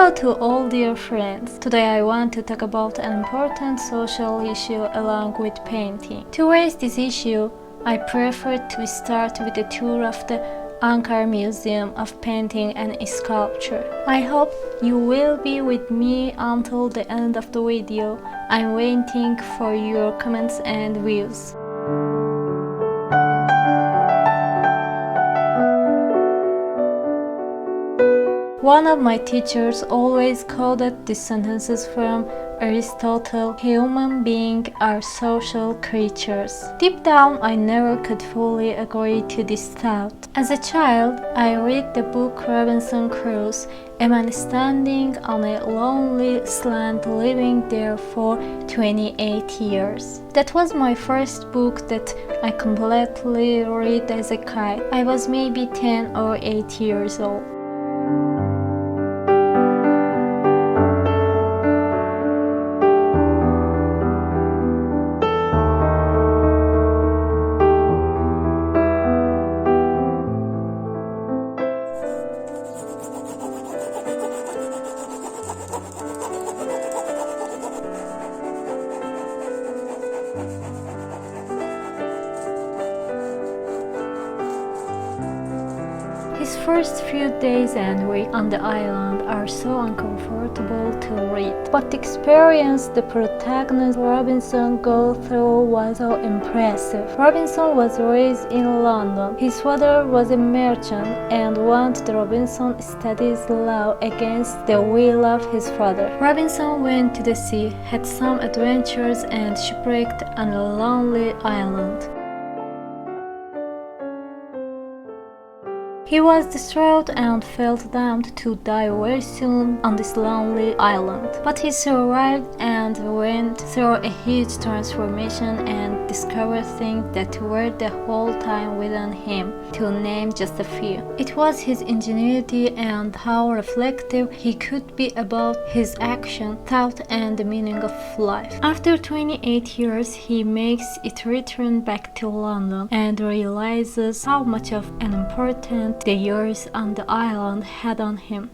Hello to all dear friends. Today I want to talk about an important social issue along with painting. To raise this issue, I prefer to start with a tour of the Ankara Museum of Painting and Sculpture. I hope you will be with me until the end of the video. I'm waiting for your comments and views. One of my teachers always quoted these sentences from Aristotle: human beings are social creatures. Deep down, I never could fully agree to this thought. As a child, I read the book Robinson Crusoe, a man standing on a lonely island living there for 28 years. That was my first book that I completely read as a kid. I was maybe 10 or 8 years old. His first few days and weeks on the island are so uncomfortable to read, but the experience the protagonist Robinson goes through was so impressive. Robinson was raised in London. His father was a merchant and wanted Robinson studies law against the will of his father. Robinson went to the sea, had some adventures and shipwrecked on a lonely island. He was distraught and felt damned to die very soon on this lonely island. But he survived and went through a huge transformation and discovered things that were the whole time within him, to name just a few. It was his ingenuity and how reflective he could be about his action, thought, and the meaning of life. After 28 years, he makes it return back to London and realizes how much of an important the years on the island had on him.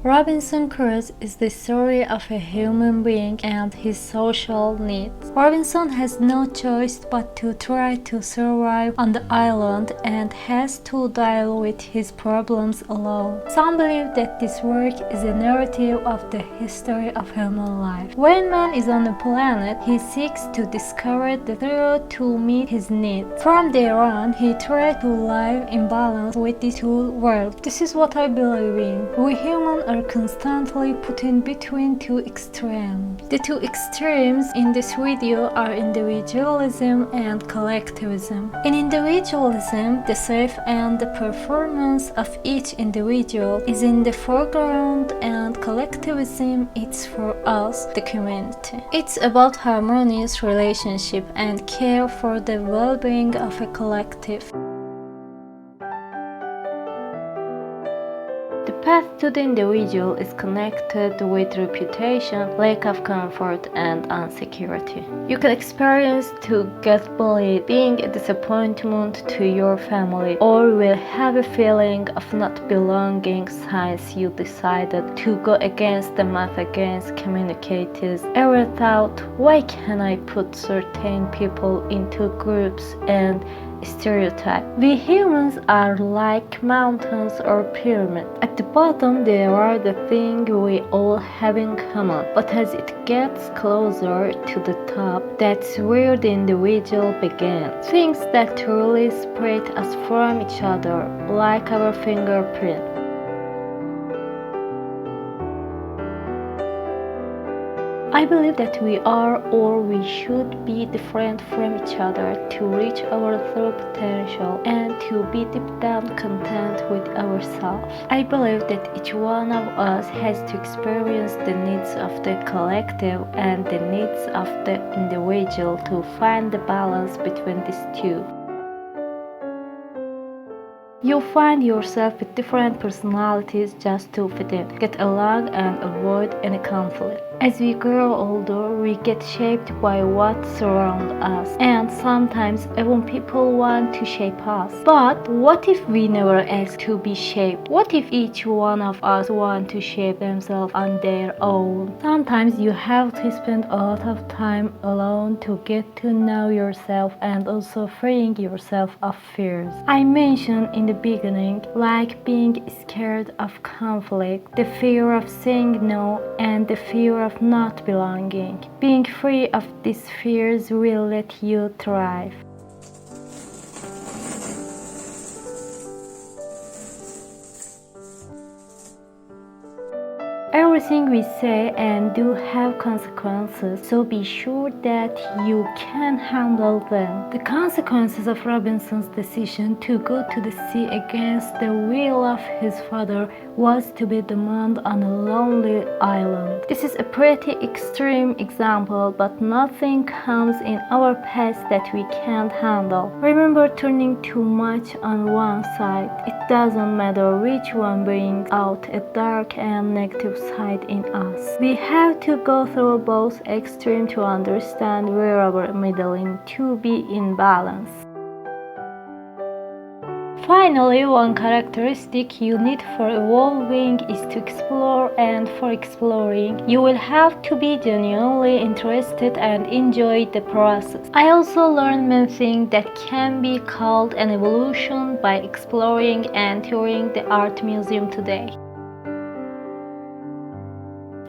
Robinson Crusoe is the story of a human being and his social needs. Robinson has no choice but to try to survive on the island and has to deal with his problems alone. Some believe that this work is a narrative of the history of human life. When man is on the planet, he seeks to discover the truth to meet his needs. From there on, he tries to live in balance with the two worlds. This is what I believe in. We humans are constantly put in between two extremes. The two extremes in this video are individualism and collectivism. In individualism, the self and the performance of each individual is in the foreground, and collectivism is for us, the community. It's about harmonious relationship and care for the well-being of a collective. The path to the individual is connected with reputation, lack of comfort, and insecurity. You can experience to get bullied, being a disappointment to your family, or will have a feeling of not belonging since you decided to go against the math against communicators. Ever thought, why can I put certain people into groups and stereotype? We humans are like mountains or pyramids. At the bottom there are the things we all have in common, but as it gets closer to the top, that's where the individual begins. Things that truly separate us from each other, like our fingerprint. I believe that we are or we should be different from each other to reach our true potential and to be deep down content with ourselves. I believe that each one of us has to experience the needs of the collective and the needs of the individual to find the balance between these two. You find yourself with different personalities just to fit in, get along, and avoid any conflict. As we grow older, we get shaped by what surrounds us, and sometimes even people want to shape us. But what if we never ask to be shaped? What if each one of us want to shape themselves on their own? Sometimes you have to spend a lot of time alone to get to know yourself and also freeing yourself of fears. I mentioned in the beginning, like being scared of conflict, the fear of saying no, and the fear of not belonging. Being free of these fears will let you thrive. Everything we say and do have consequences, so be sure that you can handle them. The consequences of Robinson's decision to go to the sea against the will of his father was to be doomed on a lonely island. This is a pretty extreme example, but nothing comes in our past that we can't handle. Remember, turning too much on one side. It doesn't matter which one brings out a dark and negative side in us. We have to go through both extremes to understand where our middle to be in balance. Finally, one characteristic you need for evolving is to explore, and for exploring, you will have to be genuinely interested and enjoy the process. I also learned many things that can be called an evolution by exploring and touring the art museum today.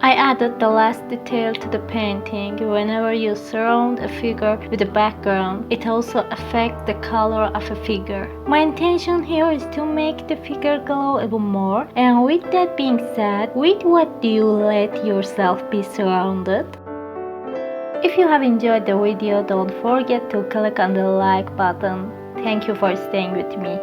I added the last detail to the painting. Whenever you surround a figure with a background, it also affects the color of a figure. My intention here is to make the figure glow even more. And with that being said, with what do you let yourself be surrounded? If you have enjoyed the video, don't forget to click on the like button. Thank you for staying with me.